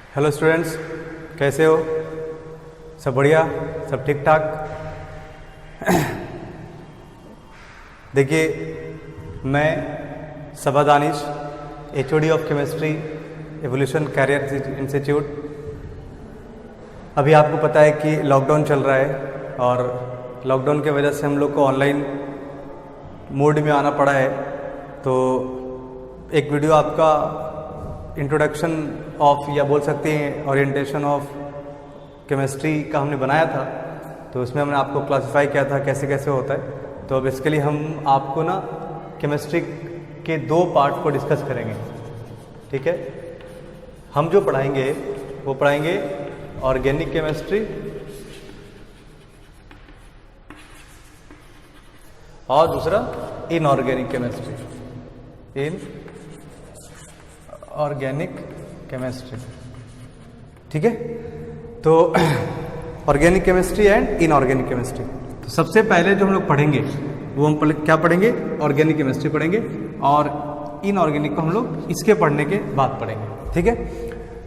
Hello students, कैसे हो? सब बढ़िया, सब ठीक ठाक। देखिए, मैं Saba Danish, HOD of chemistry, Evolution Career Institute. अभी आपको पता है कि लॉकडाउन चल रहा है और लॉकडाउन की वजह से हम लोग को ऑनलाइन मोड में आना पड़ा है। तो एक वीडियो आपका इंट्रोडक्शन ऑफ या बोल सकते हैं ओरिएंटेशन ऑफ केमिस्ट्री का हमने बनाया था। तो उसमें हमने आपको क्लासिफाई किया था कैसे कैसे होता है। तो बेसिकली हम आपको ना केमिस्ट्री के दो पार्ट को डिस्कस करेंगे, ठीक है। हम जो पढ़ाएंगे वो पढ़ाएंगे ऑर्गेनिक केमिस्ट्री और दूसरा inorganic chemistry, in organic chemistry, ठीक है। तो organic chemistry and inorganic chemistry. तो सबसे पहले जो हम लोग पढ़ेंगे वो हम क्या पढ़ेंगे? ऑर्गेनिक केमिस्ट्री पढ़ेंगे और इनऑर्गेनिक को हम लोग इसके पढ़ने के बाद पढ़ेंगे, ठीक है।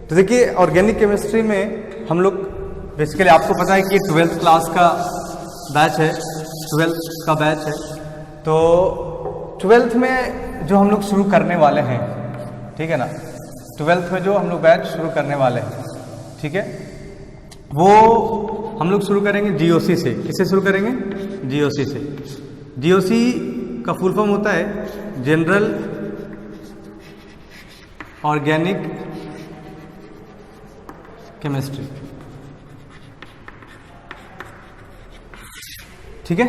तो देखिए, ऑर्गेनिक केमिस्ट्री में हम लोग बेसिकली आपको पता है कि 12th क्लास का बैच है, 12th का बैच है। तो 12th में जो हम लोग शुरू करने वाले हैं, ठीक है ना, 12th में जो हम लोग बैच शुरू करने वाले हैं, ठीक है, वो हम लोग शुरू करेंगे GOC से। किससे शुरू करेंगे? GOC से। GOC का फुल फॉर्म होता है जनरल ऑर्गेनिक केमिस्ट्री, ठीक है,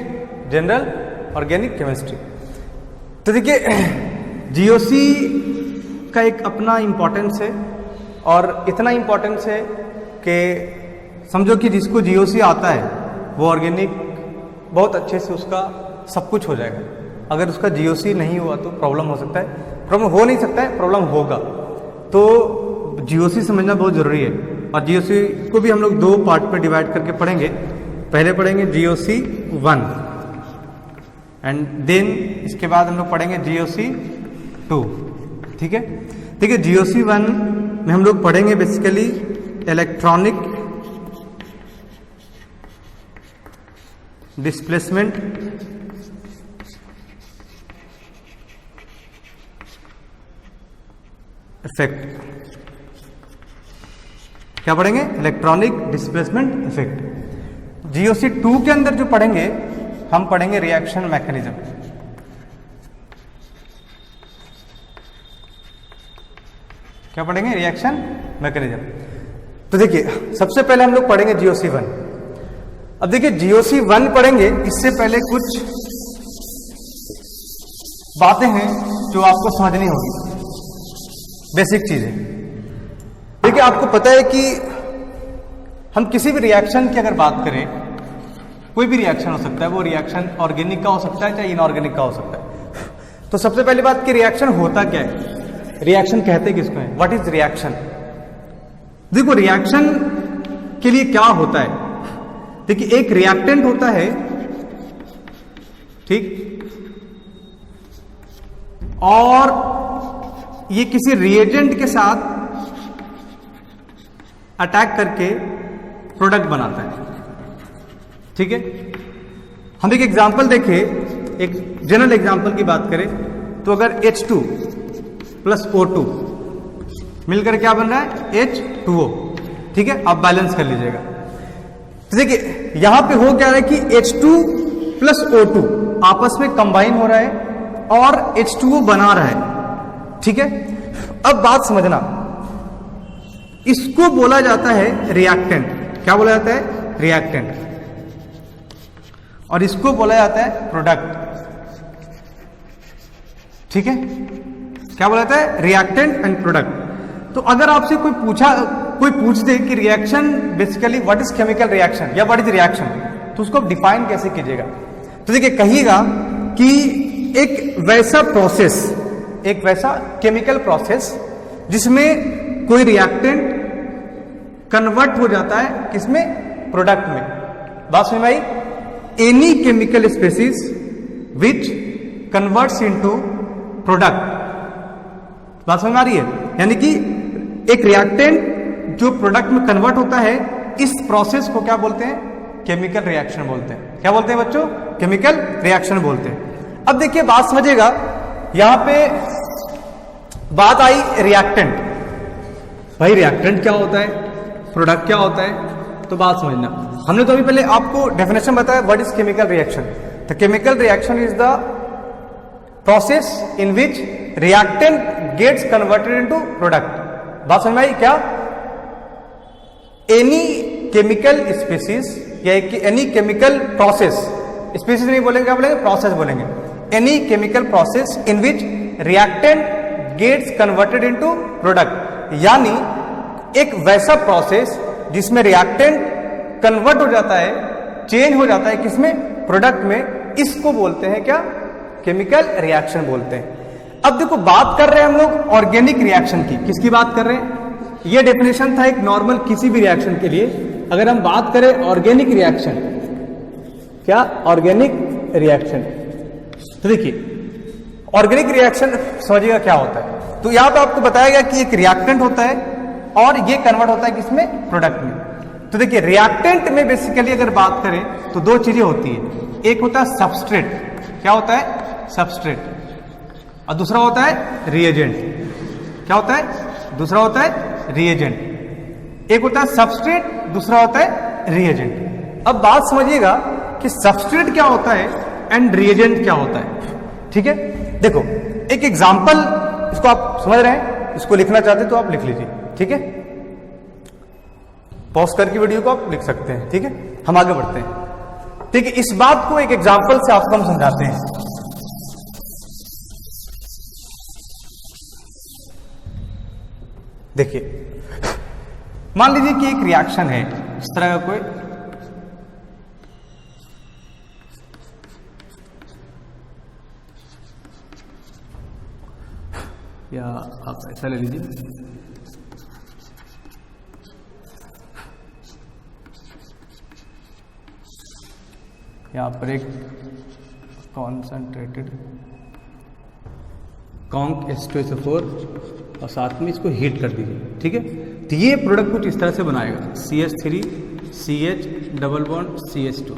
जनरल ऑर्गेनिक केमिस्ट्री। तो देखिए, GOC का एक अपना इम्पोर्टेंस है और इतना इम्पोर्टेंस है कि समझो कि जिसको GOC आता है वो ऑर्गेनिक बहुत अच्छे से उसका सब कुछ हो जाएगा। अगर उसका GOC नहीं हुआ तो प्रॉब्लम हो सकता है, प्रॉब्लम हो नहीं सकता है, प्रॉब्लम होगा। तो GOC समझना बहुत ज़रूरी है और GOC को भी हम लोग दो पार्ट पे डिवाइड करके पढ़ेंगे। पहले पढ़ेंगे GOC 1 एंड देन इसके बाद हम लोग पढ़ेंगे GOC 2, ठीक है। देखिए, GOC 1 में हम लोग पढ़ेंगे बेसिकली इलेक्ट्रॉनिक डिस्प्लेसमेंट इफेक्ट। क्या पढ़ेंगे? Electronic displacement effect. GOC 2 के अंदर जो पढ़ेंगे हम पढ़ेंगे रिएक्शन मैकेनिज्म। क्या पढ़ेंगे? Reaction mechanism. तो देखिए, सबसे पहले हम लोग पढ़ेंगे GOC 1। अब देखिए, GOC 1 पढ़ेंगे, इससे पहले कुछ बातें हैं जो आपको समझनी होगी, बेसिक चीजें। देखिए, आपको पता है कि हम किसी भी रिएक्शन की अगर बात करें, कोई भी रिएक्शन हो सकता है, वो रिएक्शन ऑर्गेनिक का हो सकता है चाहे इनऑर्गेनिक का हो सकता है। तो सबसे पहली बात कि रिएक्शन होता क्या है, रिएक्शन कहते किसको है, व्हाट इज रिएक्शन। देखो, रिएक्शन के लिए क्या होता है, देखिए, एक रिएक्टेंट होता है, ठीक, और ये किसी रिएजेंट के साथ अटैक करके प्रोडक्ट बनाता है, ठीक है। हम एक एग्जांपल देखें, एक जनरल एग्जांपल की बात करें तो अगर H2 प्लस O2 मिलकर क्या बन रहा है? H2O, ठीक है। आप बैलेंस कर लीजिएगा। तो देखिए, यहां पे हो क्या रहा है कि H2 प्लस O2 आपस में कंबाइन हो रहा है और H2O बना रहा है, ठीक है। अब बात समझना, इसको बोला जाता है रिएक्टेंट। क्या बोला जाता है? रिएक्टेंट। और इसको बोला जाता है प्रोडक्ट, ठीक है। क्या बोला जाता है? Reactant and product. तो अगर आपसे कोई पूछ दे कि reaction basically what is chemical reaction या व्हाट इज रिएक्शन, तो उसको डिफाइन कैसे कीजिएगा? तो देखिए, कहिएगा कि एक वैसा प्रोसेस, एक वैसा केमिकल प्रोसेस जिसमें कोई रिएक्टेंट कन्वर्ट हो जाता है किसमें? प्रोडक्ट में। बात समझ में आई? Any chemical species which converts into product. बात समझ में आ रही है? यानी कि एक रिएक्टेंट जो प्रोडक्ट में कन्वर्ट होता है, इस प्रोसेस को क्या बोलते हैं? केमिकल रिएक्शन बोलते हैं। क्या बोलते हैं बच्चों? केमिकल रिएक्शन बोलते हैं। अब देखिए बात समझिएगा, यहां पे बात आई रिएक्टेंट। भाई रिएक्टेंट क्या होता है, प्रोडक्ट क्या होता है, तो बात समझना। हमने तो अभी पहले आपको डेफिनेशन बताया what is chemical reaction. The chemical reaction is the process in which reactant gets converted into product. बात समझ में आई क्या? एनी केमिकल स्पीसीज या एनी केमिकल प्रोसेस, स्पीसीज नहीं बोलेंगे, क्या बोलेंगे? प्रोसेस बोलेंगे। Any chemical process in which reactant gets converted into product, यानी एक वैसा प्रोसेस जिसमें रिएक्टेंट कन्वर्ट हो जाता है, चेंज हो जाता है किसमें? प्रोडक्ट में, इसको बोलते हैं क्या? केमिकल रिएक्शन बोलते हैं। अब देखो बात कर रहे हैं हम लोग ऑर्गेनिक रिएक्शन की। किसकी बात कर रहे हैं? ये डेफिनेशन था एक नॉर्मल किसी भी रिएक्शन के लिए। अगर हम बात करें ऑर्गेनिक रिएक्शन, क्या ऑर्गेनिक रिएक्शन, तो देखिए ऑर्गेनिक रिएक्शन समझिएगा क्या होता है। तो यहां पे आपको बताया गया कि एक रिएक्टेंट होता है और ये कन्वर्ट होता है किसमें? प्रोडक्ट में। तो देखिए रिएक्टेंट में बेसिकली अगर बात करें तो दो चीजें होती है, एक होता है सबस्ट्रेट। क्या होता है? सबस्ट्रेट। और दूसरा होता है रिएजेंट। क्या होता है? दूसरा होता है रिएजेंट। एक होता है सबस्ट्रेट, दूसरा होता है रिएजेंट। अब बात समझिएगा कि सबस्ट्रेट क्या होता है एंड रिएजेंट क्या होता है। ठीक है, देखो एक एग्जांपल, इसको आप समझ रहे हैं, इसको लिखना चाहते तो आप लिख लीजिए। ठीक है, पॉज करके वीडियो को आप लिख सकते हैं। ठीक है, हम आगे बढ़ते हैं। ठीक है, इस बात को एक एग्जांपल से आपको हम समझाते हैं। देखिए मान लीजिए कि एक रिएक्शन है इस तरह का कोई, या आप ऐसा ले लीजिए, यहां पर एक कॉन्सेंट्रेटेड कॉन्क H2SO4 और साथ में इसको हीट कर दीजिए। ठीक है, तो ये प्रोडक्ट कुछ इस तरह से बनाएगा, CH3 CH double bond CH2।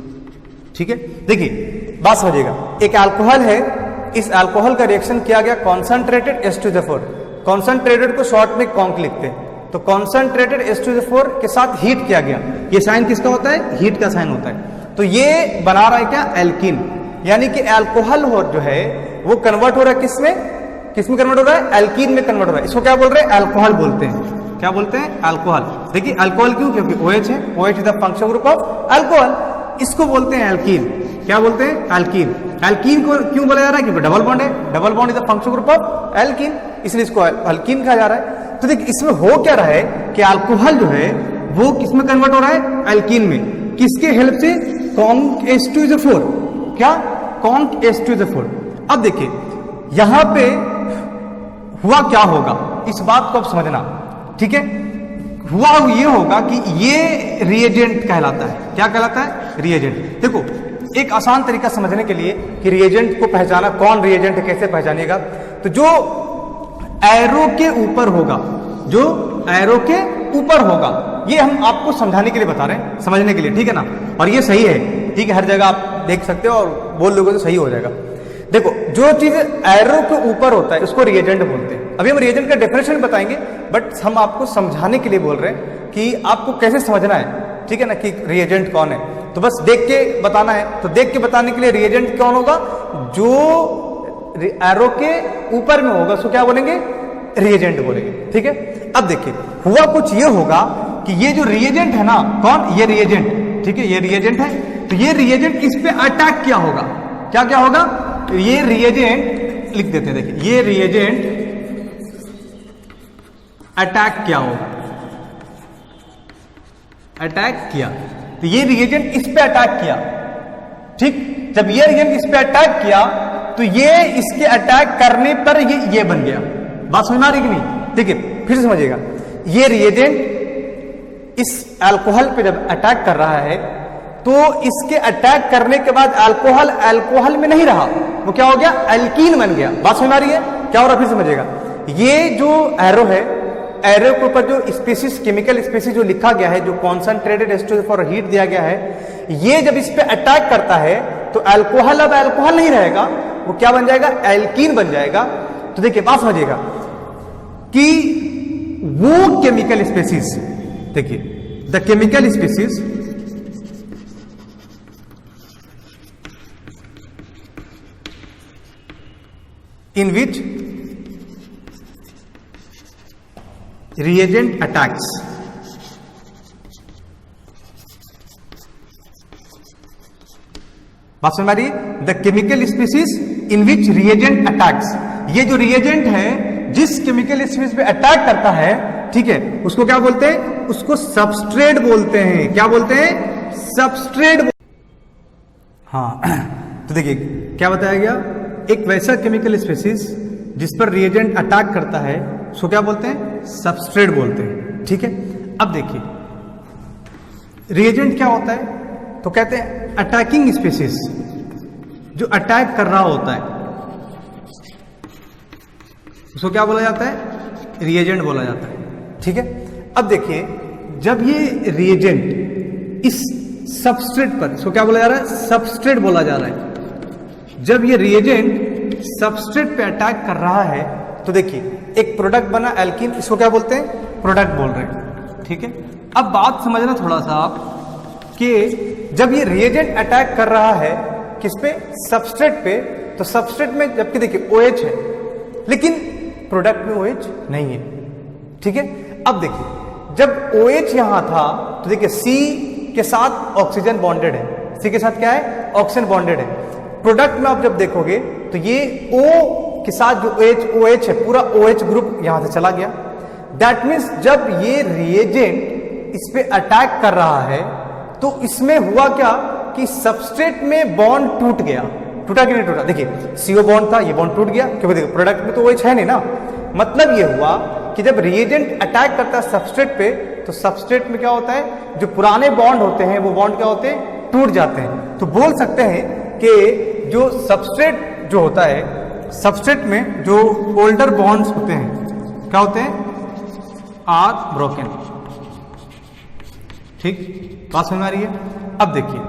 ठीक है, देखिए बात समझिएगा, एक अल्कोहल है, इस अल्कोहल का रिएक्शन किया गया कॉन्सेंट्रेटेड H2SO4। कॉन्सेंट्रेटेड को शॉर्ट में कॉन्क लिखते हैं, तो कॉन्सेंट्रेटेड H2SO4 के साथ हीट किया गया। ये साइन किसका होता है? हीट का साइन होता है। तो ये बना रहा है क्या? एल्कीन, यानी कि अल्कोहल हो जो है वो कन्वर्ट हो रहा है किसमें? किसमें कन्वर्ट हो रहा है? एल्कीन में कन्वर्ट हो रहा है। इसको क्या बोल रहे हैं? अल्कोहल बोलते हैं। क्या बोलते हैं? अल्कोहल। देखिए अल्कोहल क्यों? क्योंकि OH है, OH is the functional group of alcohol. इसको बोलते हैं एल्कीन। क्या बोलते हैं? एल्कीन। एल्कीन को क्यों बोला जा रहा है? क्योंकि डबल बॉन्ड है, double bond is the functional group of alkene, इसलिए इसको एल्कीन कहा जा रहा है। तो देखिए इसमें हो क्या रहा है कि अल्कोहल जो है वो किसमें कन्वर्ट हो रहा है? एल्कीन में। किसके हेल्प से? Conc H2SO4। क्या? Conc H2SO4। अब देखिए यहां पे हुआ क्या होगा, इस बात को आप समझना। ठीक है, हुआ ये होगा कि ये रिएजेंट कहलाता है। क्या कहलाता है? रिएजेंट। देखो एक आसान तरीका समझने के लिए कि रिएजेंट को पहचाना, कौन रिएजेंट है कैसे पहचानिएगा, तो जो एरो के ऊपर होगा, जो एरो के ऊपर होगा, ये हम आपको समझाने के लिए बता रहे हैं, समझने के लिए। ठीक है ना, और ये सही है। ठीक है, हर जगह आप देख सकते हो और बोल लोगे तो सही हो जाएगा। देखो जो चीज एरो के ऊपर होता है उसको रिएजेंट बोलते हैं। अभी हम रिएजेंट का डेफिनेशन बताएंगे, बट हम आपको समझाने के लिए बोल रहे हैं कि आपको कैसे समझना है। ठीक है ना, कि रिएजेंट कौन है, तो बस देख के बताना है। तो देख के बताने के लिए रिएजेंट कौन होगा? जो एरो के ऊपर में होगा उसको क्या बोलेंगे? रिएजेंट बोलेंगे। ठीक है, अब देखिए हुआ कुछ ये होगा कि ये जो रिएजेंट है ना, कौन? ये रिएजेंट। ठीक है, ये रिएजेंट है, तो ये रिएजेंट इस पे अटैक क्या होगा? क्या क्या होगा? तो ये रिएजेंट लिख देते हैं। देखिए ये रिएजेंट अटैक क्या होगा? अटैक किया, तो ये रिएजेंट इस पे अटैक किया। ठीक, जब ये रिएजेंट इस पे अटैक किया तो ये इसके अटैक करने पर ये बन गया। बात समझ में आ रही कि नहीं? देखिए फिर समझिएगा, ये रिएजेंट इस अल्कोहल पे जब अटैक कर रहा है तो इसके अटैक करने के बाद अल्कोहल अल्कोहल में नहीं रहा, वो क्या हो गया? एल्कीन बन गया। बात समझ में आ रही है? क्या हो रहा? फिर समझिएगा, ये जो एरो है एरो के ऊपर जो स्पीसीज, केमिकल स्पीसीज जो लिखा गया है, जो कॉन्सेंट्रेटेड H2SO फॉर हीट दिया गया है, ये जब इस पे अटैक करता है तो अल्कोहल अब अल्कोहल नहीं रहेगा, वो क्या बन जाएगा, एल्कीन बन जाएगा। तो देखिए बात समझिएगा कि वो केमिकल स्पीसीज, देखिए the chemical species in which reagent attacks बात समझ आ रही है, the chemical species in which reagent attacks, ये जो रिएजेंट है जिस केमिकल स्पीसीज पे अटैक करता है, ठीक है, उसको क्या बोलते हैं, उसको सबस्ट्रेट बोलते हैं। क्या बोलते हैं, सबस्ट्रेट। हाँ तो देखिए क्या बताया गया, एक वैसा केमिकल स्पीसीज जिस पर रिएजेंट अटैक करता है उसको क्या बोलते हैं, सबस्ट्रेट बोलते हैं। ठीक है, अब देखिए रिएजेंट क्या होता है, तो कहते हैं अटैकिंग स्पीसीज, जो अटैक कर रहा होता है उसको क्या बोला जाता है, रिएजेंट बोला जाता है। ठीक है, अब देखिए जब ये रिएजेंट इस सबस्ट्रेट पर, इसको क्या बोला जा रहा है, सबस्ट्रेट बोला जा रहा है। जब ये रिएजेंट सबस्ट्रेट पे अटैक कर रहा है तो देखिए एक प्रोडक्ट बना एल्कीन, इसको क्या बोलते हैं, प्रोडक्ट बोल रहे हैं। ठीक है, अब बात समझना थोड़ा सा आप कि जब ये रिएजेंट अटैक कर रहा है किस पे, सबस्ट्रेट पे, तो सबस्ट्रेट में जबकि देखिए OH है लेकिन प्रोडक्ट में OH नहीं है। ठीक है, अब देखिए जब OH यहां था तो देखिए C के साथ ऑक्सीजन बॉन्डेड है, C के साथ क्या है, ऑक्सीजन बॉन्डेड है। प्रोडक्ट में आप जब देखोगे तो ये O के साथ जो OH है, पूरा OH ग्रुप यहां से चला गया। दैट मीन्स जब ये रिएजेंट इस पे अटैक कर रहा है तो इसमें हुआ क्या कि सबस्ट्रेट में बॉन्ड टूट गया। टूटा कि नहीं टूटा, देखिए CO बॉन्ड था, ये बॉन्ड टूट गया क्योंकि देखिए प्रोडक्ट में तो OH है नहीं ना। मतलब ये हुआ कि जब रिएजेंट अटैक करता है सबस्ट्रेट पे तो सबस्ट्रेट में क्या होता है, जो पुराने बॉन्ड होते हैं वो बॉन्ड क्या होते हैं, टूट जाते हैं। तो बोल सकते हैं कि जो सबस्ट्रेट जो होता है, सबस्ट्रेट में जो ओल्डर बॉन्ड्स होते हैं क्या होते हैं, आर ब्रोकन। ठीक, बात समझ में आ रही है। अब देखिए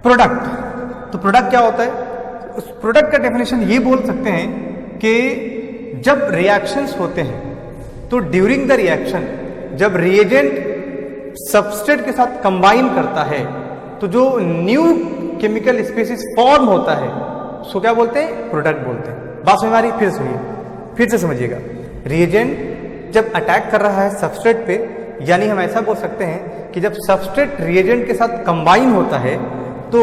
प्रोडक्ट, तो प्रोडक्ट क्या होता है, उस प्रोडक्ट का डेफिनेशन ये बोल सकते हैं कि जब रिएक्शंस होते हैं तो ड्यूरिंग द रिएक्शन जब रिएजेंट सबस्ट्रेट के साथ कंबाइन करता है तो जो न्यू केमिकल स्पीसीज फॉर्म होता है उसको क्या बोलते हैं, प्रोडक्ट बोलते हैं। बात समझ में आ रही है, फिर सुनिए, फिर से समझिएगा। रिएजेंट जब अटैक कर रहा है सबस्ट्रेट पे, यानी हम ऐसा बोल सकते हैं कि जब सबस्ट्रेट रिएजेंट के साथ कंबाइन होता है तो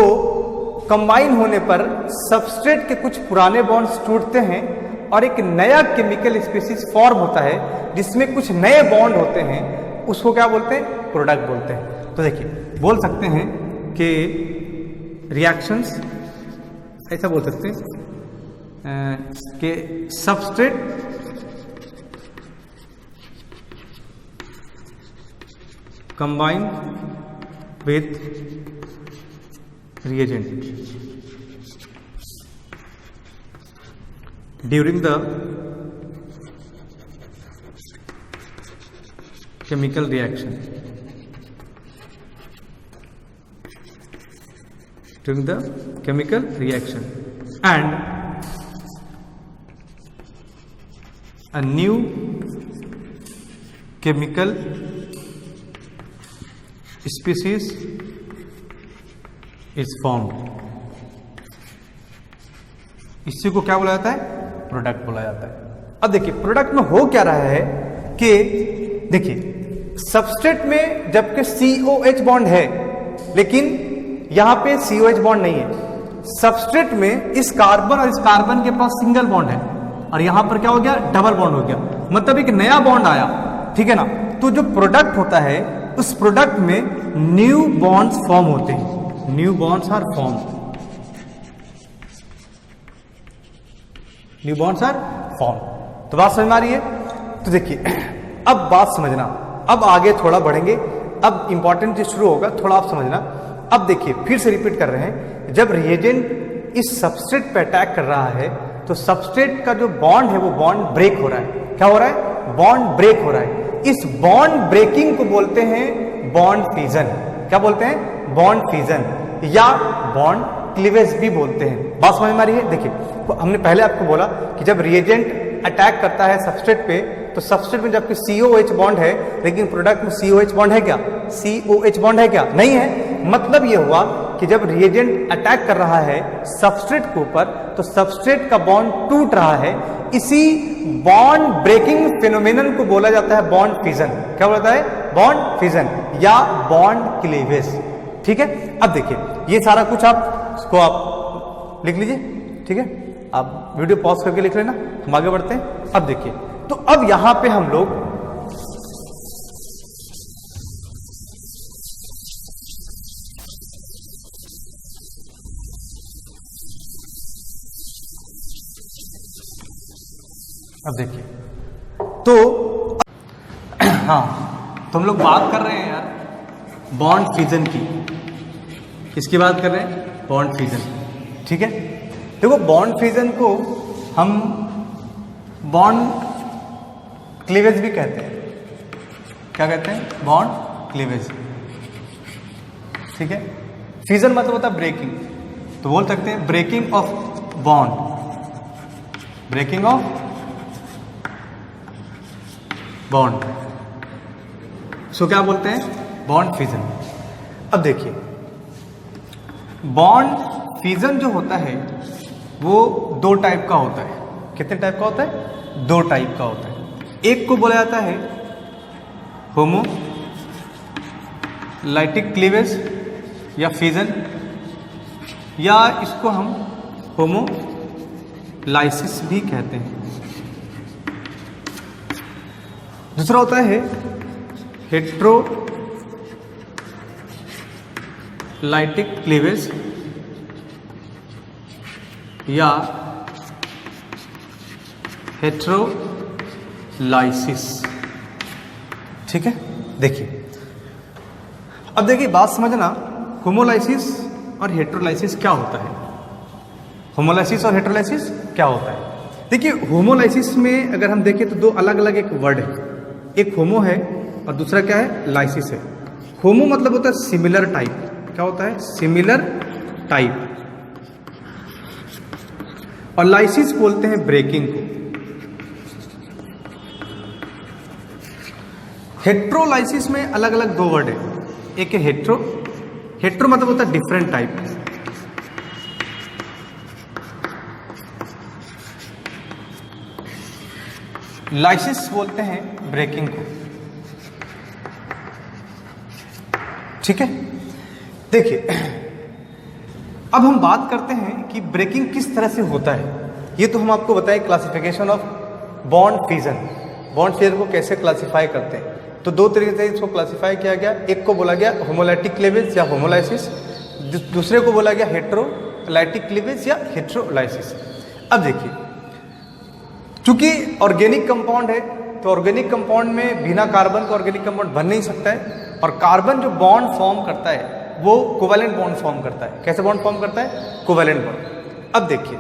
कंबाइन होने पर सबस्ट्रेट के कुछ पुराने बॉन्ड्स टूटते हैं और एक नया केमिकल स्पीसीज फॉर्म होता है जिसमें कुछ नए बॉन्ड होते हैं, उसको क्या बोलते हैं, प्रोडक्ट बोलते हैं। तो देखिए बोल सकते हैं कि रिएक्शंस ऐसा बोल सकते हैं कि substrate combine with reagent during the chemical reaction, during the chemical reaction, and a new chemical species is formed। इसी को क्या बोला जाता है, प्रोडक्ट बोला जाता है। अब देखिए प्रोडक्ट में हो क्या रहा है कि देखिए सबस्ट्रेट में जबकि COH बॉन्ड है लेकिन यहां पे COH बॉन्ड नहीं है। सबस्ट्रेट में इस कार्बन और इस कार्बन के पास सिंगल बॉन्ड है और यहां पर क्या हो गया, डबल बॉन्ड हो गया, मतलब एक नया बॉन्ड आया। ठीक है ना, तो जो प्रोडक्ट होता है उस प्रोडक्ट में न्यू बॉन्ड्स फॉर्म होते हैं, new bonds are form, new bonds are form. तो बात समझ में आ रही है। तो देखिए अब बात समझना, अब आगे थोड़ा बढ़ेंगे, अब इंपॉर्टेंट चीज शुरू होगा, थोड़ा आप समझना। अब देखिए फिर से रिपीट कर रहे हैं, जब रिएजेंट इस सबस्ट्रेट पे अटैक कर रहा है तो सबस्ट्रेट का जो बॉन्ड है वो बॉन्ड ब्रेक हो रहा है। क्या हो रहा है, बॉन्ड ब्रेक हो रहा है। इस बॉन्ड ब्रेकिंग को बोलते हैं बॉन्ड फिजन। क्या बोलते हैं? बॉन्ड फिजन या बॉन्ड क्लीवेज भी बोलते हैं। बात समझ में आ रही है? देखिए, हमने पहले आपको बोला कि जब रिएजेंट अटैक करता है सबस्ट्रेट पे, तो सबस्ट्रेट में जबकि COH बॉन्ड है, लेकिन प्रोडक्ट में COH बॉन्ड है क्या? COH बॉन्ड है क्या? नहीं है। मतलब ये हुआ कि जब रिएजेंट अटैक कर रहा है सबस्ट्रेट के ऊपर, तो सबस्ट्रेट का बॉन्ड टूट रहा है। इसी बॉन्ड ब्रेकिंग फिनोमेनन को बोला जाता है बॉन्ड फिजन। क्या बोलता है? बॉन्ड फिजन या बॉन्ड क्लीवेज। ठीक है, अब देखिए ये सारा कुछ आप इसको आप लिख लीजिए। ठीक है, आप वीडियो पॉज करके लिख लेना, हम आगे बढ़ते हैं। अब देखिए, तो अब यहां पे हम लोग अब देखिए तो हाँ, तो हम लोग बात कर रहे हैं यार बॉन्ड फिजन की। किसकी बात कर रहे हैं? Bond fission. ठीक है, देखो बॉन्ड फिजन को हम बॉन्ड क्लीवेज भी कहते हैं। क्या कहते हैं? Bond cleavage. ठीक है, फिजन मतलब होता है ब्रेकिंग, तो बोल सकते हैं breaking of bond, breaking of bond. So क्या बोलते हैं? Bond fission. अब देखिए, बॉन्ड फिजन जो होता है वो दो टाइप का होता है। कितने टाइप का होता है? दो टाइप का होता है। एक को बोला जाता है होमोलाइटिक क्लीवेज या फिजन, या इसको हम होमोलाइसिस भी कहते हैं। दूसरा होता है हेट्रोलाइटिक क्लीवेज या हेट्रोलाइसिस। ठीक है, देखिए अब देखिए बात समझना, होमोलाइसिस और हेट्रोलाइसिस क्या होता है। होमोलाइसिस और हेट्रोलाइसिस क्या होता है? देखिए, होमोलाइसिस में अगर हम देखें तो दो अलग अलग एक वर्ड है। एक होमो है और दूसरा क्या है? लाइसिस है। होमो मतलब होता है सिमिलर टाइप। क्या होता है? Similar type. और लाइसिस बोलते हैं ब्रेकिंग को। हेट्रोलाइसिस में अलग अलग दो वर्ड है। एक है हेट्रो, हेट्रो मतलब होता है डिफरेंट टाइप। लाइसिस बोलते हैं ब्रेकिंग को। ठीक है, देखिए अब हम बात करते हैं कि ब्रेकिंग किस तरह से होता है। ये तो हम आपको बताएं classification of bond fission. Bond fission को कैसे क्लासिफाई करते हैं, तो दो तरीके से इसको क्लासिफाई किया गया। एक को बोला गया होमोलाइटिक क्लीवेज या होमोलाइसिस, दूसरे को बोला गया हेट्रोलाइटिक क्लीवेज या हेट्रोलाइसिस। अब देखिए, चूंकि ऑर्गेनिक कंपाउंड है, तो ऑर्गेनिक कंपाउंड में बिना कार्बन का ऑर्गेनिक कंपाउंड बन नहीं सकता है। और कार्बन जो बॉन्ड फॉर्म करता है वो कोवैलेंट बॉन्ड फॉर्म करता है। कैसे बॉन्ड फॉर्म करता है? Covalent bond. अब देखिए,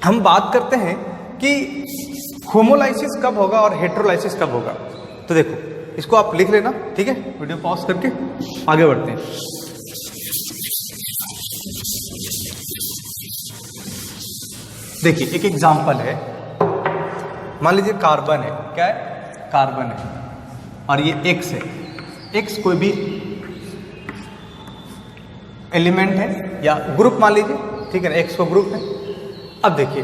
हम बात करते हैं कि होमोलाइसिस कब होगा और हेट्रोलाइसिस कब होगा। तो देखो, इसको आप लिख लेना। ठीक है, वीडियो पॉज करके आगे बढ़ते हैं। देखिए, एक एग्जांपल है। मान लीजिए कार्बन है। क्या है? कार्बन है और ये X है। X कोई भी एलिमेंट है या ग्रुप मान लीजिए। ठीक है ना, X को ग्रुप है। अब देखिए,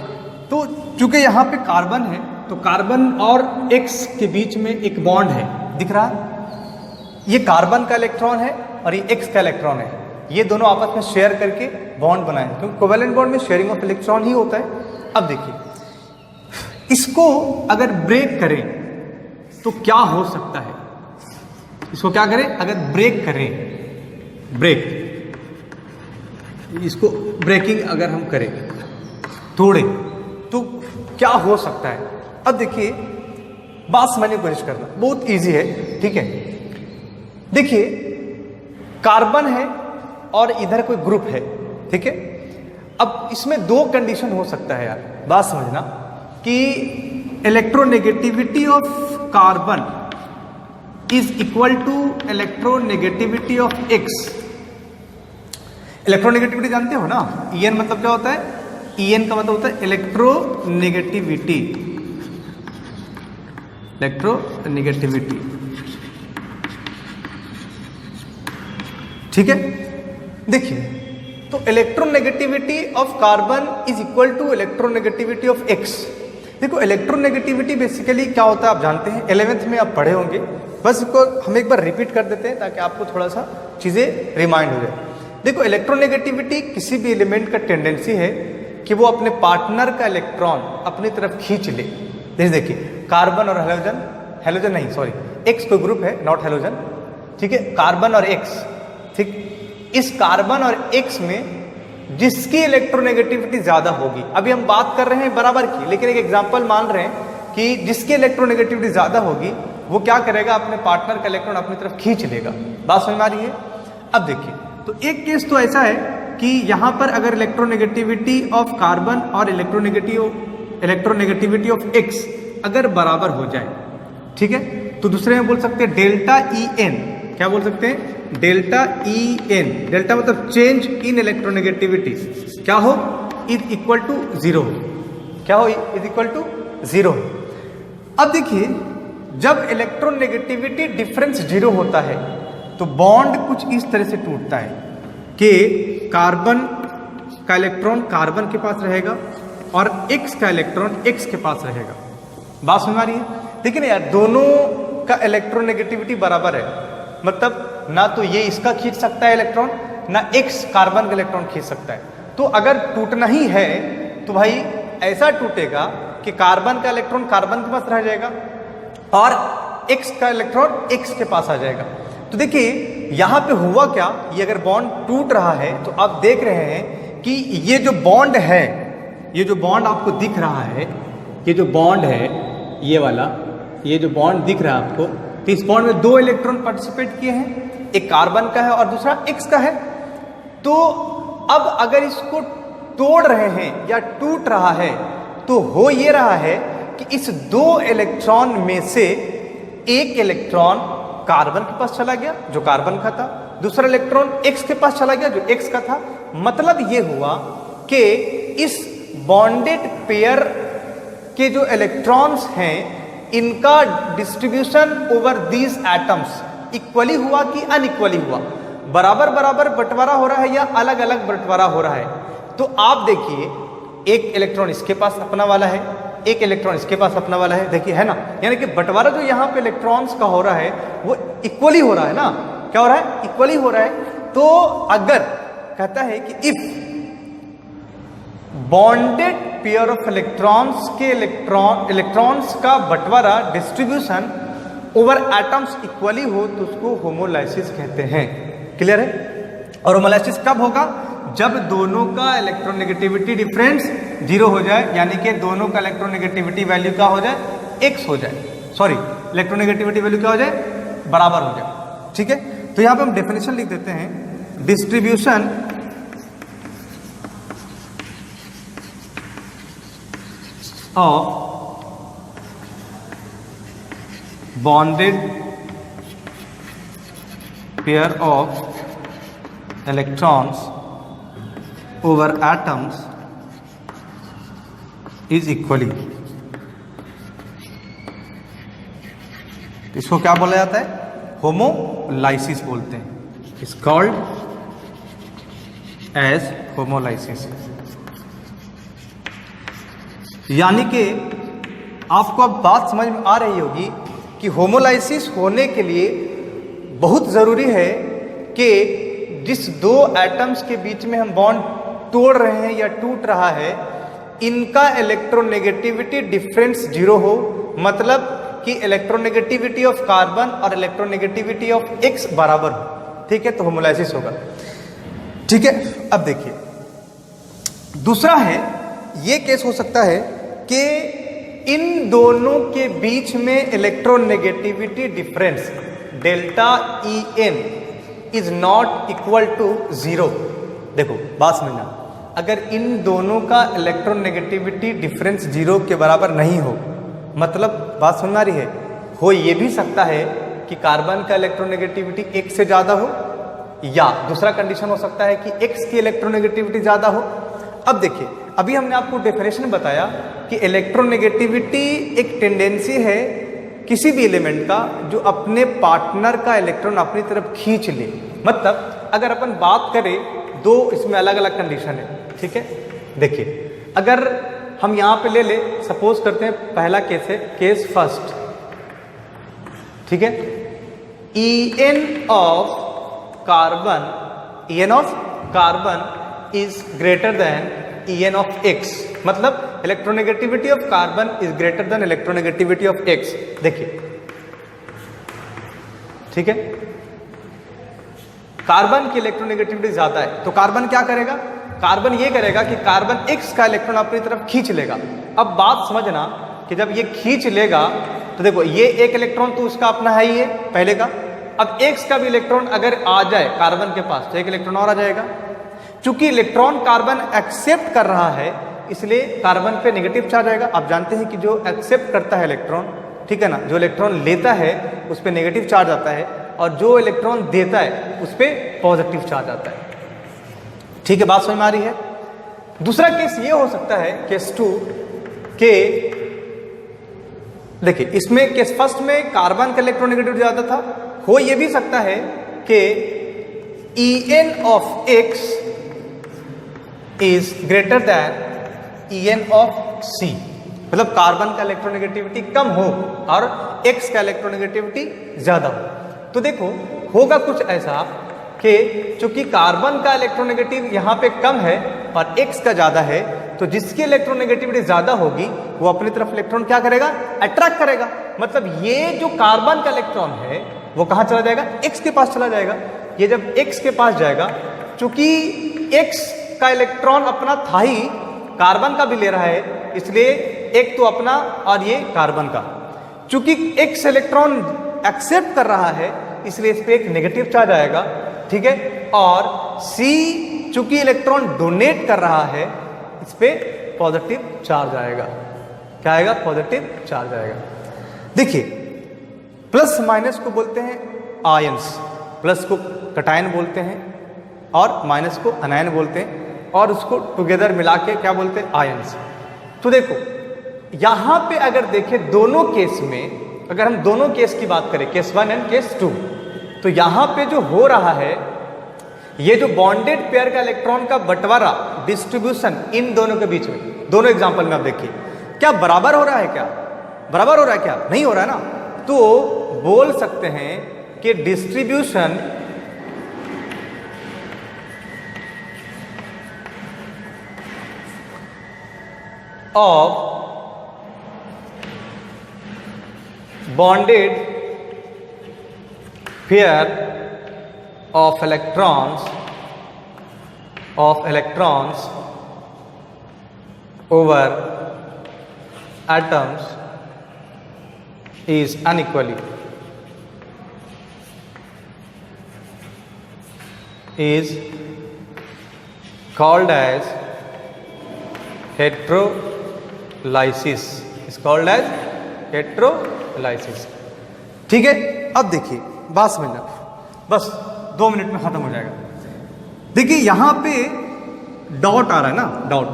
तो चूंकि यहाँ पे कार्बन है, तो कार्बन और X के बीच में एक बॉन्ड है, दिख रहा है? ये कार्बन का इलेक्ट्रॉन है और ये X का इलेक्ट्रॉन है। ये दोनों आपस में शेयर करके बॉन्ड बनाए, क्योंकि कोवैलेंट बॉन्ड में शेयरिंग ऑफ इलेक्ट्रॉन ही होता है। अब देखिए, इसको अगर ब्रेक करें तो क्या हो सकता है? इसको क्या करें? अगर ब्रेक करें, ब्रेक, इसको ब्रेकिंग अगर हम करें, तोड़ें, तो क्या हो सकता है? अब देखिए, बात समझने की कोशिश करना, बहुत इजी है। ठीक है, देखिए कार्बन है और इधर कोई ग्रुप है। ठीक है, अब इसमें दो कंडीशन हो सकता है यार, बात समझना, कि electronegativity of carbon is equal to electronegativity of X. Electronegativity जानते हो ना, EN मतलब क्या होता है? EN का मतलब होता है इलेक्ट्रोनेगेटिविटी, इलेक्ट्रोनेगेटिविटी, ठीक है। देखिए, तो electronegativity of carbon is equal to electronegativity of X. देखो, इलेक्ट्रोनेगेटिविटी बेसिकली क्या होता है आप जानते हैं, 11th में आप पढ़े होंगे, बस इसको हम एक बार रिपीट कर देते हैं ताकि आपको थोड़ा सा चीजें रिमाइंड हो जाए। देखो, इलेक्ट्रोनेगेटिविटी किसी भी एलिमेंट का टेंडेंसी है कि वो अपने पार्टनर का इलेक्ट्रॉन अपनी तरफ खींच ले। देखिए, कार्बन और हेलोजन, हेलोजन नहीं सॉरी, एक्स कोई ग्रुप है, नॉट हेलोजन, ठीक है, कार्बन और एक्स, ठीक। इस कार्बन और एक्स में जिसकी इलेक्ट्रोनेगेटिविटी ज्यादा होगी, अभी हम बात कर रहे हैं बराबर की, लेकिन एक एग्जांपल मान रहे हैं कि जिसकी इलेक्ट्रोनेगेटिविटी ज्यादा होगी वो क्या करेगा, अपने पार्टनर का इलेक्ट्रॉन अपनी तरफ खींच लेगा। बात समझ में आ रही है? अब देखिए, तो एक केस तो ऐसा है कि यहां पर अगर इलेक्ट्रोनेगेटिविटी ऑफ कार्बन और इलेक्ट्रोनेगेटिविटी ऑफ एक्स अगर बराबर हो जाए, ठीक है, तो दूसरे में बोल सकते हैं डेल्टा EN, क्या बोल सकते हैं? डेल्टा EN, डेल्टा मतलब चेंज इन इलेक्ट्रोनेगेटिविटी, क्या हो? इज इक्वल टू 0, क्या हो? Is equal to 0। अब देखिए, जब इलेक्ट्रोनेगेटिविटी डिफरेंस 0 होता है तो बॉन्ड कुछ इस तरह से टूटता है कि कार्बन का इलेक्ट्रॉन कार्बन के पास रहेगा और एक्स का इलेक्ट्रॉन एक्स के पास रहेगा। बात समझ आ रही है? लेकिन यार, दोनों का इलेक्ट्रोनेगेटिविटी बराबर है, मतलब ना तो ये इसका खींच सकता है इलेक्ट्रॉन, ना एक्स कार्बन का इलेक्ट्रॉन खींच सकता है। तो अगर टूटना ही है तो भाई ऐसा टूटेगा कि कार्बन का इलेक्ट्रॉन कार्बन के पास रह जाएगा और एक्स का इलेक्ट्रॉन एक्स के पास आ जाएगा। तो देखिए, यहां पे हुआ क्या, ये अगर बॉन्ड टूट रहा है तो आप देख रहे हैं कि ये जो बॉन्ड है, ये जो बॉन्ड आपको दिख रहा है, ये जो बॉन्ड है ये वाला, ये जो बॉन्ड दिख रहा है आपको, तो इस बॉन्ड में 2 इलेक्ट्रॉन पार्टिसिपेट किए हैं, एक कार्बन का है और दूसरा एक्स का है। तो अब अगर इसको तोड़ रहे हैं या टूट रहा है तो हो ये रहा है कि इस 2 इलेक्ट्रॉन में से एक इलेक्ट्रॉन कार्बन के पास चला गया जो कार्बन का था, दूसरा इलेक्ट्रॉन एक्स के पास चला गया जो एक्स का था। मतलब ये हुआ कि इस बॉन्डेड पेयर के जो इलेक्ट्रॉन्स हैं इनका distribution over these atoms equally हुआ कि अनइक्वली हुआ, बराबर बराबर बंटवारा हो रहा है या अलग अलग बंटवारा हो रहा है। तो आप देखिए, एक इलेक्ट्रॉन इसके पास अपना वाला है, एक इलेक्ट्रॉन इसके पास अपना वाला है, देखिए है ना, यानी कि बंटवारा जो यहाँ पे इलेक्ट्रॉन्स का हो रहा है वो इक्वली हो रहा है ना, क्या हो रहा है? इक्वली हो रहा है। तो अगर कहता है कि if bonded pair of electrons के इलेक्ट्रॉन्स का बंटवारा डिस्ट्रीब्यूशन ओवर एटम्स इक्वली हो तो उसको होमोलाइसिस कहते हैं। क्लियर है? और होमोलाइसिस कब होगा? जब दोनों का इलेक्ट्रोनेगेटिविटी डिफरेंस 0 हो जाए, यानी कि दोनों का इलेक्ट्रोनेगेटिविटी वैल्यू क्या हो जाए? x हो जाए, सॉरी इलेक्ट्रोनेगेटिविटी वैल्यू क्या हो जाए? बराबर हो जाए। ठीक है, तो यहां पे हम डेफिनेशन लिख देते हैं, distribution of bonded pair of electrons over atoms is equally. इसको क्या बोला जाता है? होमोलाइसिस बोलते हैं। Is called as homolysis. यानी कि आपको अब बात समझ में आ रही होगी कि होमोलाइसिस होने के लिए बहुत जरूरी है कि जिस 2 एटम्स के बीच में हम बॉन्ड तोड़ रहे हैं या टूट रहा है, इनका इलेक्ट्रोनेगेटिविटी डिफरेंस 0 हो, मतलब कि इलेक्ट्रोनेगेटिविटी ऑफ कार्बन और इलेक्ट्रोनेगेटिविटी ऑफ एक्स बराबर हो। ठीक है, तो होमोलाइसिस होगा। ठीक है, अब देखिए दूसरा है, ये केस हो सकता है कि इन दोनों के बीच में electronegativity difference delta EN is not equal to 0। देखो बात समझना, अगर इन दोनों का इलेक्ट्रोनेगेटिविटी डिफरेंस 0 के बराबर नहीं हो, मतलब बात समझ आ रही है। हो ये भी सकता है कि कार्बन का इलेक्ट्रोनेगेटिविटी x से ज़्यादा हो, या दूसरा कंडीशन हो सकता है कि x की इलेक्ट्रोनेगेटिविटी ज़्यादा हो। अब देखिए, अभी हमने आपको डेफिनेशन बताया कि इलेक्ट्रोनेगेटिविटी एक टेंडेंसी है किसी भी एलिमेंट का जो अपने पार्टनर का इलेक्ट्रॉन अपनी तरफ खींच ले। मतलब अगर अपन बात करें, दो इसमें अलग अलग कंडीशन है, ठीक है। देखिए, अगर हम यहाँ पे ले ले, सपोज करते हैं पहला केस है केस फर्स्ट, ठीक है। En of carbon is greater than En of x, मतलब electronegativity of carbon is greater than electronegativity of x। देखिए, ठीक है, कार्बन की इलेक्ट्रोनेगेटिविटी ज्यादा है तो कार्बन क्या करेगा, कार्बन ये करेगा कि कार्बन x का इलेक्ट्रॉन अपनी तरफ खींच लेगा। अब बात समझना कि जब ये खींच लेगा तो देखो, ये एक इलेक्ट्रॉन तो उसका अपना है ही है पहले का। अब x का भी इलेक्ट्रॉन अगर आ जाए कार्बन के पास तो एक इलेक्ट्रॉन और आ जाएगा। चूंकि इलेक्ट्रॉन कार्बन एक्सेप्ट कर रहा है इसलिए कार्बन पे नेगेटिव चार्ज आएगा। आप जानते हैं कि जो एक्सेप्ट करता है इलेक्ट्रॉन, ठीक है ना, जो इलेक्ट्रॉन लेता है उस पर नेगेटिव चार्ज आता है, और जो इलेक्ट्रॉन देता है उस पर पॉजिटिव चार्ज आता है। ठीक है, बात समझ में आ रही है। दूसरा केस ये हो सकता है, केस 2 के, देखिए इसमें केस फर्स्ट में कार्बन का इलेक्ट्रोनेगेटिविटी ज्यादा था। हो ये भी सकता है कि En of x is greater than En of C, मतलब कार्बन का इलेक्ट्रोनेगेटिविटी कम हो और x का इलेक्ट्रोनेगेटिविटी ज्यादा हो। तो देखो, होगा कुछ ऐसा कि चूंकि कार्बन का इलेक्ट्रोनेगेटिव यहाँ पे कम है और x का ज्यादा है, तो जिसकी इलेक्ट्रोनेगेटिविटी ज्यादा होगी वो अपनी तरफ इलेक्ट्रॉन क्या करेगा, अट्रैक्ट करेगा। मतलब ये जो कार्बन का इलेक्ट्रॉन है वो कहाँ चला जाएगा, x के पास चला जाएगा। ये जब x के पास जाएगा, चूंकि x का इलेक्ट्रॉन अपना था ही, कार्बन का भी ले रहा है, इसलिए एक तो अपना और ये कार्बन का, चूंकि x इलेक्ट्रॉन एक्सेप्ट कर रहा है इसलिए इस पे एक नेगेटिव चार्ज आएगा, ठीक है। और C चूंकि इलेक्ट्रॉन डोनेट कर रहा है इस पे पॉजिटिव चार्ज आएगा। क्या आएगा, पॉजिटिव चार्ज आएगा। देखिए, प्लस माइनस को बोलते हैं आयंस, प्लस को कटायन बोलते हैं और माइनस को अनायन बोलते हैं, और उसको टुगेदर मिला के क्या बोलते हैं, आयंस। तो देखो यहां पे अगर देखें दोनों केस में, अगर हम दोनों केस की बात करें, केस 1 एंड केस 2, तो यहां पे जो हो रहा है, ये जो बॉन्डेड पेयर का इलेक्ट्रॉन का बंटवारा, डिस्ट्रीब्यूशन इन दोनों के बीच में, दोनों एग्जांपल में आप देखिए, क्या बराबर हो रहा है, क्या बराबर हो रहा है, क्या नहीं हो रहा है ना। तो बोल सकते हैं कि distribution of bonded pair of electrons over atoms is unequally, is called as heterolysis, is called as हेटेरोलाइसिस। ठीक है, अब देखिए बात समझना, बस 2 मिनट में खत्म हो जाएगा। देखिए यहां पे डॉट आ रहा है ना, डॉट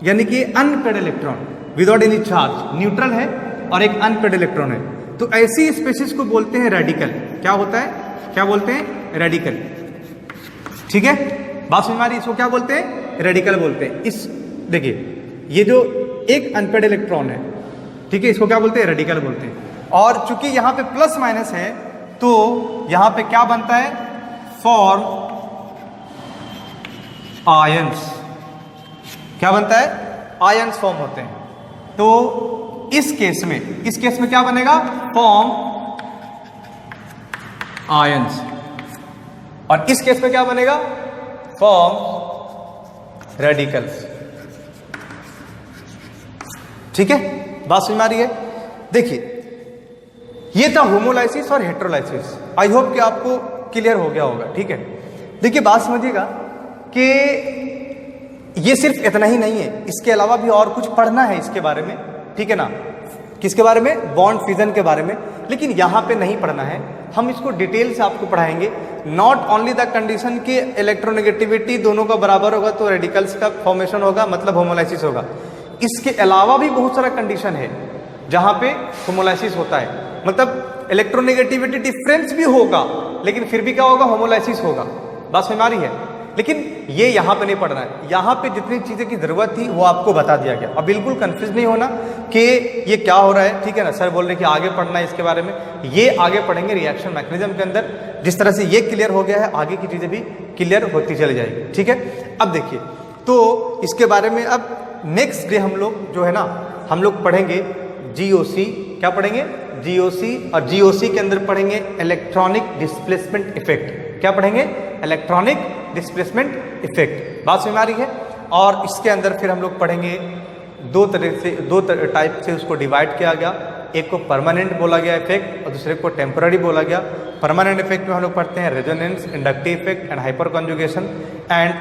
यानी कि unpaired electron without any charge, neutral है और एक अनपेड इलेक्ट्रॉन है, तो ऐसी स्पेसीज को बोलते हैं रेडिकल। क्या होता है, क्या बोलते हैं, रेडिकल। ठीक है, बात समझ में आ रही है, इसको क्या बोलते हैं, रेडिकल बोलते हैं। इस देखिए ये जो एक अनपेड इलेक्ट्रॉन है, ठीक है, इसको क्या बोलते हैं, रेडिकल बोलते हैं। और चूंकि यहां पे प्लस माइनस है तो यहां पे क्या बनता है, फॉर्म आयंस। क्या बनता है, आयंस फॉर्म होते हैं। तो इस केस में क्या बनेगा, फॉर्म आयंस, और इस केस में क्या बनेगा, फॉर्म रेडिकल्स। ठीक है, बात समझ में आ रही है। देखिए ये था होमोलाइसिस और हेटेरोलाइसिस। आई होप कि आपको क्लियर हो गया होगा। ठीक है, देखिए बात समझिएगा कि ये सिर्फ इतना ही नहीं है, इसके अलावा भी और कुछ पढ़ना है इसके बारे में, ठीक है ना। किसके बारे में? बॉन्ड फिजन के बारे में। लेकिन यहाँ पे नहीं पढ़ना है, हम इसको डिटेल से आपको पढ़ाएंगे। नॉट ओनली द कंडीशन कि इलेक्ट्रोनेगेटिविटी दोनों का बराबर होगा तो रेडिकल्स का फॉर्मेशन होगा, मतलब होमोलाइसिस होगा। इसके अलावा भी बहुत सारा कंडीशन है जहाँ पे होमोलाइसिस होता है, मतलब इलेक्ट्रोनेगेटिविटी डिफरेंस भी होगा लेकिन फिर भी क्या होगा? होमोलाइसिस होगा। बात समझ में आ रही है? लेकिन ये यहाँ पे नहीं पढ़ना है, यहाँ पे जितनी चीज़ें की ज़रूरत थी वो आपको बता दिया गया। अब बिल्कुल कंफ्यूज नहीं होना कि ये क्या हो रहा है, ठीक है ना? सर बोल रहे कि आगे पढ़ना है इसके बारे में, ये आगे पढ़ेंगे रिएक्शन मैकेनिज्म के अंदर। जिस तरह से ये क्लियर हो गया है, आगे की चीज़ें भी क्लियर होती चली जाएगी, ठीक है? अब देखिए, तो इसके बारे में अब नेक्स्ट डे हम लोग जो है ना, हम लोग पढ़ेंगे GOC। क्या पढ़ेंगे? GOC। और GOC के अंदर पढ़ेंगे इलेक्ट्रॉनिक डिस्प्लेसमेंट इफेक्ट। क्या पढ़ेंगे? Electronic displacement effect. बात समझ में आ रही है? और इसके अंदर फिर हम लोग पढ़ेंगे दो टाइप से उसको डिवाइड किया गया। एक को परमानेंट बोला गया इफेक्ट और दूसरे को टेम्पररी बोला गया। परमानेंट इफेक्ट में हम लोग पढ़ते हैं resonance, inductive effect and hyper conjugation. And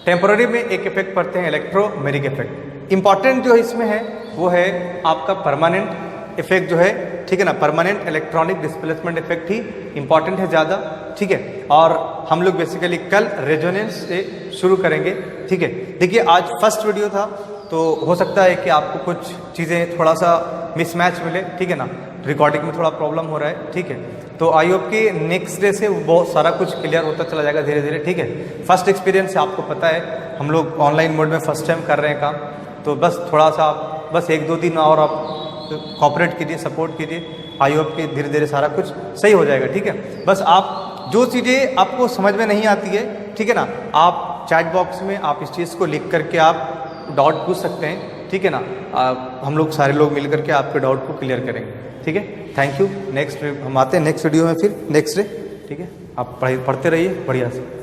temporary में एक इफेक्ट पढ़ते हैं इलेक्ट्रोमेरिक इफेक्ट। इंपॉर्टेंट जो इसमें है वो है आपका परमानेंट इफेक्ट जो है, ठीक है ना? परमानेंट इलेक्ट्रॉनिक डिस्प्लेसमेंट इफेक्ट ही इंपॉर्टेंट है ज़्यादा, ठीक है? और हम लोग बेसिकली कल रेजोनेंस से शुरू करेंगे, ठीक है? देखिए, आज फर्स्ट वीडियो था तो हो सकता है कि आपको कुछ चीज़ें थोड़ा सा मिसमैच मिले, ठीक है ना? रिकॉर्डिंग में थोड़ा प्रॉब्लम हो रहा है, ठीक है? तो आई होप कि नेक्स्ट डे से बहुत सारा कुछ क्लियर होता चला जाएगा धीरे धीरे, ठीक है? फर्स्ट एक्सपीरियंस से आपको पता है, हम लोग ऑनलाइन मोड में फर्स्ट टाइम कर रहे हैं काम, तो बस थोड़ा सा बस 1-2 दिन और आप कॉपरेट कीजिए, सपोर्ट कीजिए। आई होप कि धीरे धीरे सारा कुछ सही हो जाएगा, ठीक है? बस आप जो चीज़ें आपको समझ में नहीं आती है, ठीक है ना, आप चैट बॉक्स में आप इस चीज़ को लिख करके आप डाउट पूछ सकते हैं, ठीक है ना? हम लोग सारे लोग मिल करके आपके डाउट को क्लियर करेंगे, ठीक है? Thank you. नेक्स्ट हम आते हैं नेक्स्ट वीडियो में फिर नेक्स्ट डे, ठीक है? आप पढ़ते रहिए बढ़िया से।